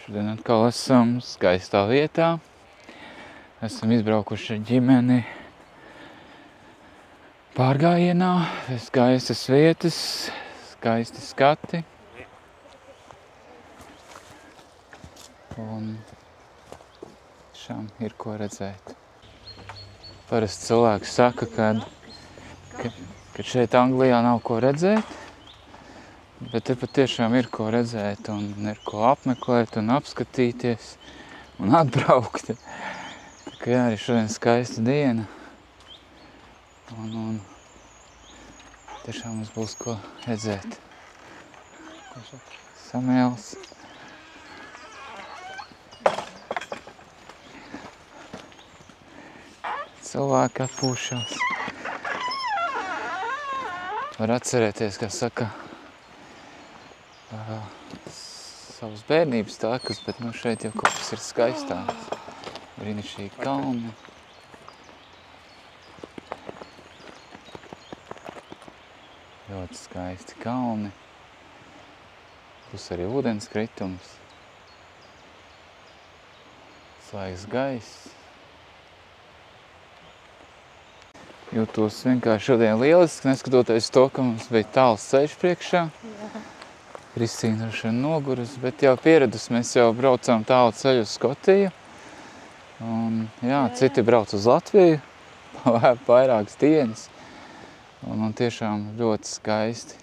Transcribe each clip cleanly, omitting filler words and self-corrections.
Šodien atkal esam skaistā vietā. Esam izbraukuši ar ģimeni pārgājienā, skaistas vietas, skaisti skati. Un tiešām ir ko redzēt. Parasti cilvēki saka, ka šeit Anglijā nav ko redzēt, bet te patiešām ir ko redzēt un ir ko apmeklēt un apskatīties un atbraukt. Tā kā jā, arī šodien skaista diena un tiešām mums būs ko redzēt. Samuēls. Cilvēki atpūšās. Var atcerēties, kā saka, savas bērnības takas, bet nu šeit jau kaut kas ir skaistāks. Brīnišķīgi kalni. Ļoti skaisti kalni. Plus arī ūdenskritums. Svaigs gaiss. Jūtos vienkārši šodien lieliski, neskatoties to, ka mums bija tāls ceļš priekšā. Kristīna droši vien noguras, bet jau pieredus, mēs jau braucām tālu ceļu uz Skotiju. Un jā, citi brauc uz Latviju, vairākas dienas. Un tiešām ļoti skaisti.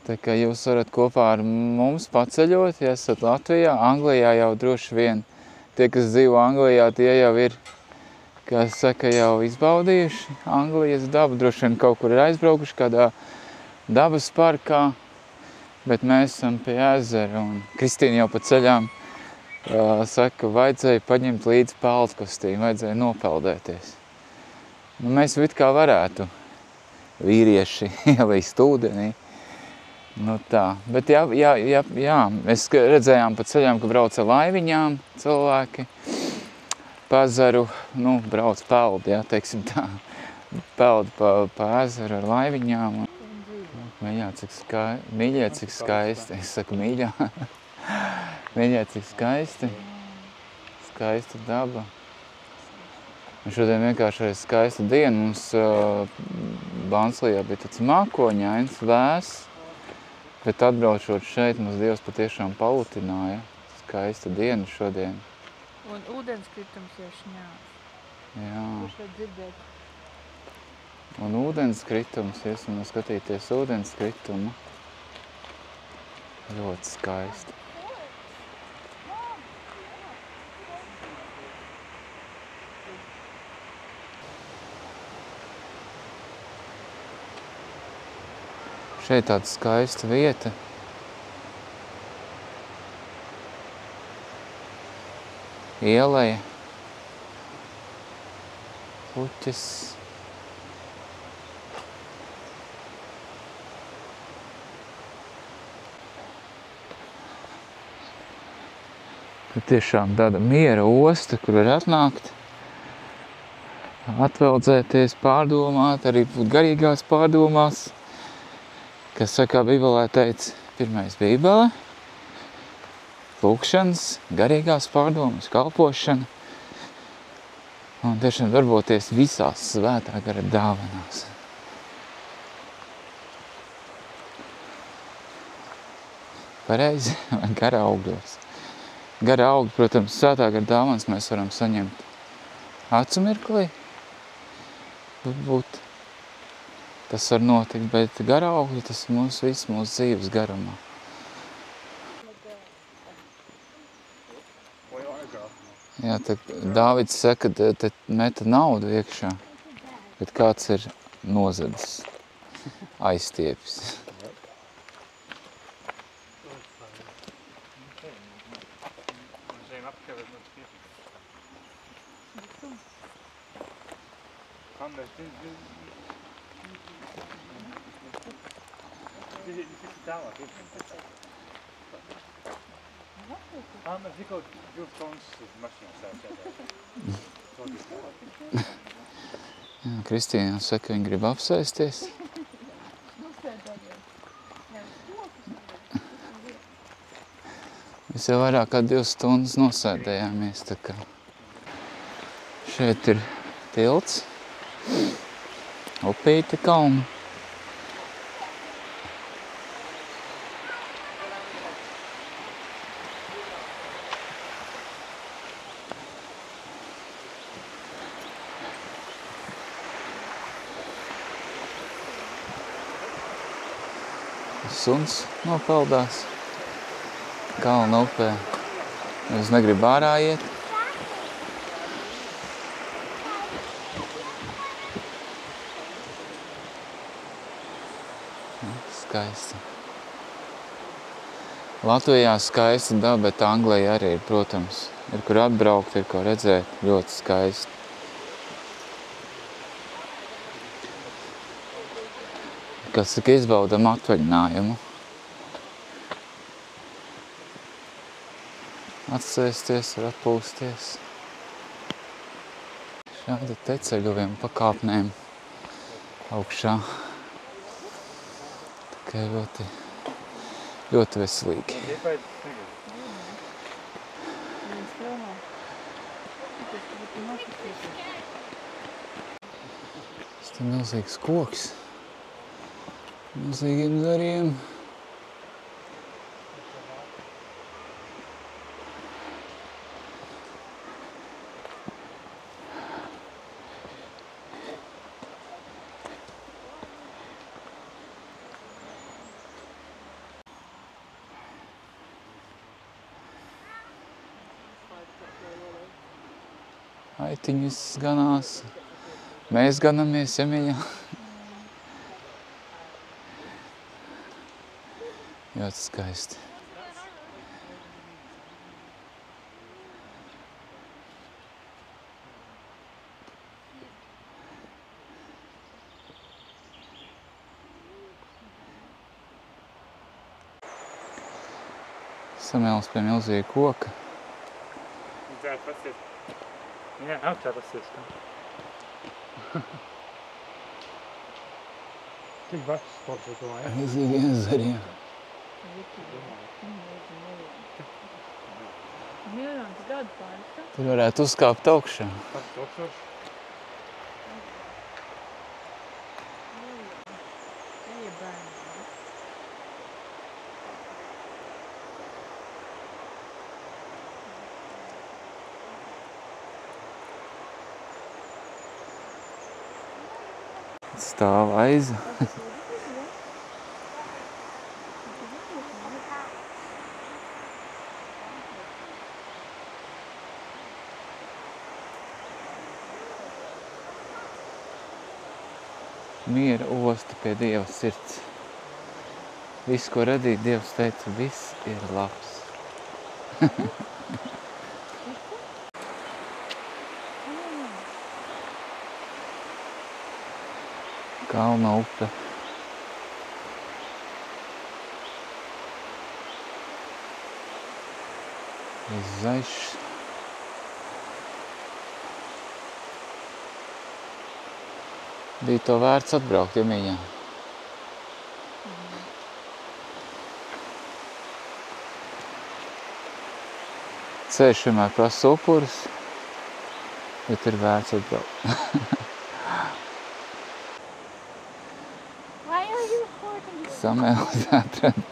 Tā kā jūs varat kopā ar mums paceļot, ja esat Latvijā. Anglijā jau droši vien tie, kas dzīvo Anglijā, tie jau ir, kā saka, jau izbaudījuši Anglijas dabu, droši vien kaut kur ir aizbraukuši kādā dabas parkā, bet mēs esam pie ezera un Kristīna jau pa ceļām saka, vajadzēja paņemt līdzi peldkostīmu, vajadzēja nopeldēties. Nu, mēs it kā varētu vīrieši ielīst ūdenī, nu tā, bet jā, mēs redzējām pa ceļām, ka brauca laiviņām cilvēki, pazaru, nu, brauc peld, jā, teiksim tā, peld pa ezeru ar laiviņām. Mīļā, cik skaisti, es saku mīļā, mīļā, cik skaisti, skaista daba. Un šodien vienkārši ir skaista diena, mums Banslijā bija tāds mākoņains, vēss, bet atbraučot šeit, mums Dievs patiešām palutināja, skaista diena šodien. Un ūdenskritums jau šņās. Jā. Kurš var dzirdēt? Un ūdenskritums, iesim skatīties ūdenskritumu. Ļoti skaisti. Šeit tāda skaista vieta. Ieleja, puķis. Tiešām tāda miera osta, kur var atnākt, atveldzēties, pārdomāt, arī būt garīgās pārdomās. Kas saka, Bībelē teica, pirmais Bībele, lūkšanas, garīgās pārdomas, kalpošana un tiešām darboties visās svētā gara dāvanās. Pareizi, vai gara augļos. Gara augļi, protams, svētā gara dāvanas mēs varam saņemt acu mirklī. Būt tas var notikt, bet gara augļi tas ir mūsu dzīves garumā. Jā, tad Dāvids saka, te meta naudu iekšā, bet kāds ir nozadis, aizstiepis. Kristīna saka, viņa grib apsēsties. Mēs jau vairāk kā 2 stundas nosēdējāmies, tā kā. Šeit ir tilts, upīte kalna. Suns nopeldās kalna upē. Es negribu ārā iet. Skaisti. Latvijā skaista daba, bet Anglijā arī ir, protams. Ir kur atbraukt, ir ko redzēt, ļoti skaisti. Kas saka, izbaudam atvaļinājumu. Atsēsties, var atpūsties. Šādi te ceļojam pa kāpnēm augšā. Tikai ļoti veselīgi. Tas te milzīgs koks. Milzīgiem zariem. Aitiņas ganās. Mēs ganamies, ja mīļā. Ļoti skaisti. Samēls pie milzīga koka. Jā, augšā pasies. Cik bačs sports ir to, jā? Milzīgiem zariem. Tur varētu uzkāpt augšā. Stāv aiza. Miera osta pie Dieva sirds. Viss, ko radīja, Dievs teica, viss ir labs. Kalna upe. Viss zaļš. Bija to vērts atbraukt, ja mīļā. Ceļš vienmēr prasa upurus, bet ir vērts atbraukt. Samēlis atrada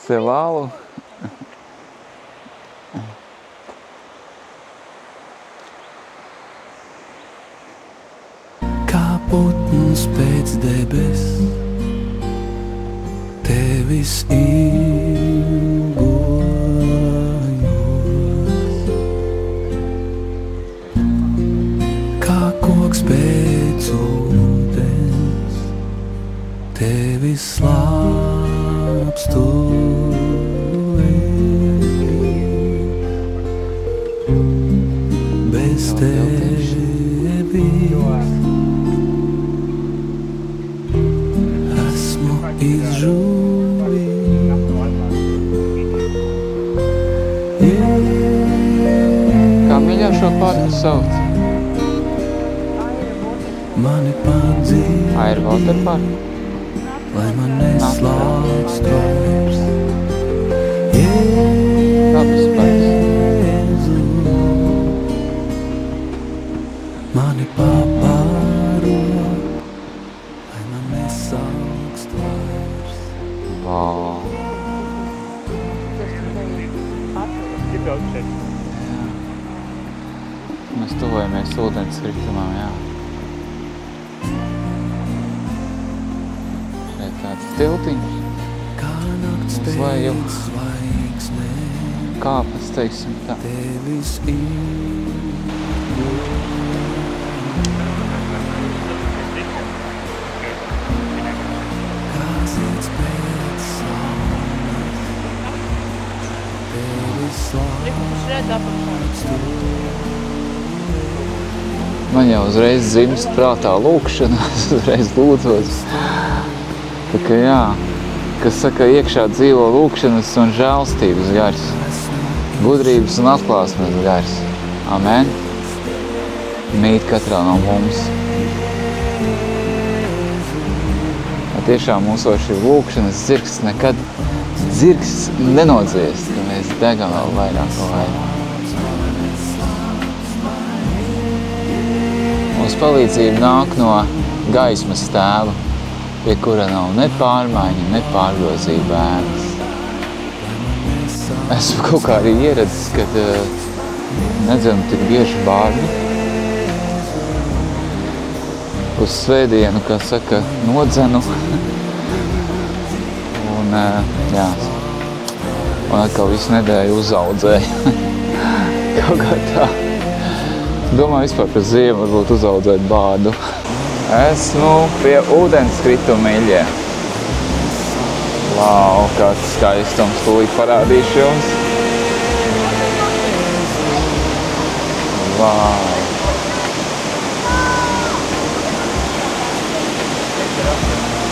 sev alu. Putns pēc debes, tevis ilgojos. Kā koks pēc ūdens, tevis slāpst tu bez tevis. Kā mīļā šo parku sauc? Mani padzīja, Ir waterpark? lai man neslāpst vairs. Kāpēc spēks? Mani papāro, lai man nesaukst vairs. Vau. Keep out check. Mēs tuvojamies ūdens kritumam, jā. Šeit tāds tiltiņš. Kā nakts Uz leju. pēc zvaigznē, Kāpēc, teiksim tā. tevis kā zieds pēc saules, tevis slāpst Man jau uzreiz dzimst prātā lūkšana, es uzreiz lūdzos. Tā kā jā, kas saka, iekšā dzīvo lūkšanas un žēlstības gars, gudrības un atklāsmes gars. Amen. Mīt katrā no mums. Tiešām mūsos ir lūkšanas dzirksts, nekad dzirksts nenodziest, ka mēs degam vēl vairāk un vairāk. Mums palīdzība nāk no gaismas tēva, pie kura nav ne pārmaiņa, ne pārgrozība ēnas. Esmu kaut kā arī ieradzis, kad nedzenu tik bieži bārni. Uz svētdienu, kā saka, nodzenu. Un, jā, un atkal visu nedēļu uzaudzēju. Kaut kā tā. Domāju vispār par ziemu varbūt uzaudzēt bādu. Esmu pie ūdenskrituma iļē. Vau, kāds skaistums, tūlīt parādīšu jums. Vau.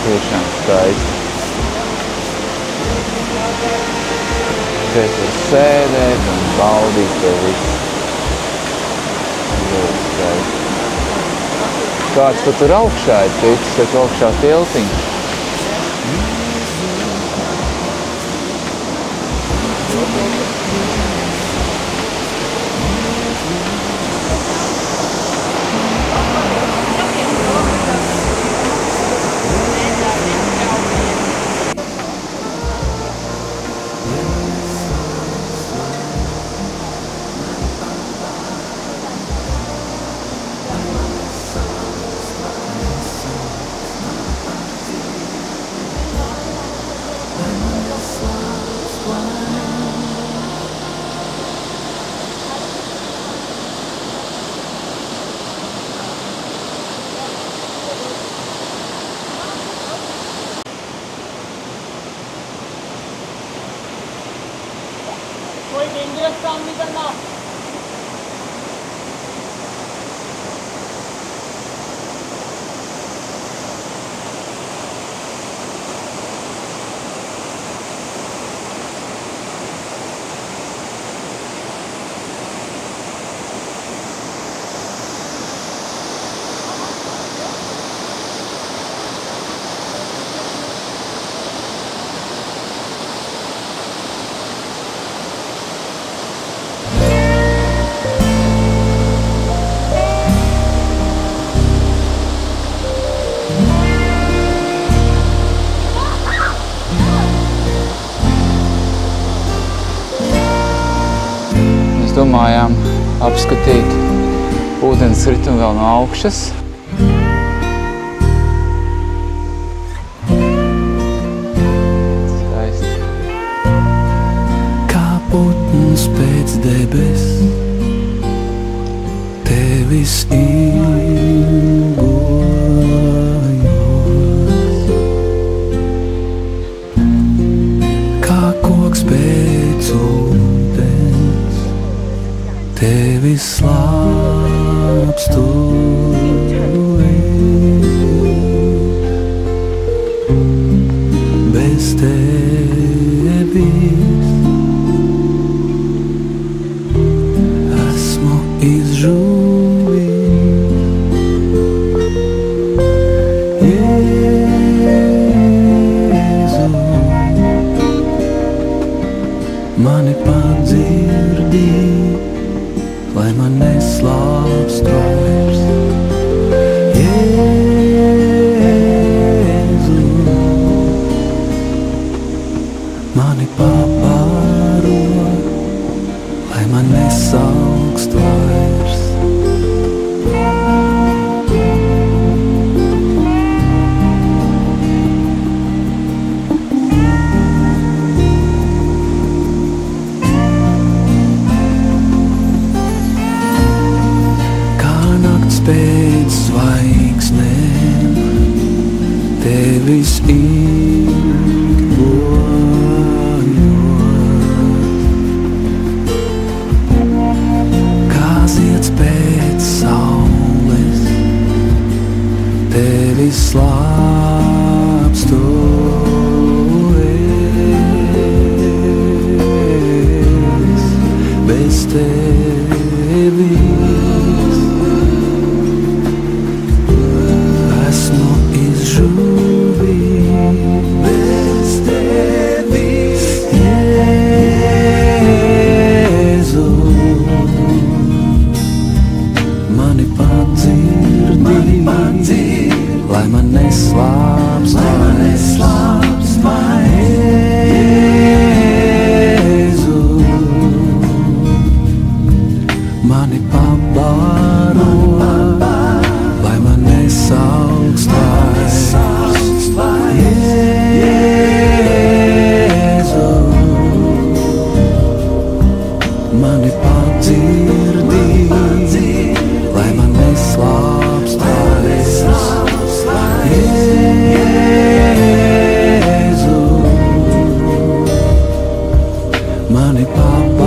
Tiešām skaisti. Šeit var sēdēt un baudīt to visu. Ļoti skaisti. Kāds pat tur augšā ir ticis, ka augšā tiltiņš. कोई डेंजरस काम नहीं करना। Domājām apskatīt ūdenskritumu vēl no augšas. Skaisti. kā putns pēc debes, tevis ilgojos. Kā koks pēc ūdens, tevis slāpstu. Bez tevis esmu izžuvis. Jēzu, mani padzirdī, lai man neslāpst vairs. Jēzu, mani papāro, lai man nesalkst vairs. Pēc zvaigznēm tevis ilgojot, kā zieds pēc saules tevis slāpstu es, bez tevis. Bez tevis, Jēzu, mani padzirdi, lai man neslāpst Jēzu, mani pabaro, lai man nesalkst Jēzu, mani padzirdi, lai man neslāpst vairs. Jēzu, mani papāro.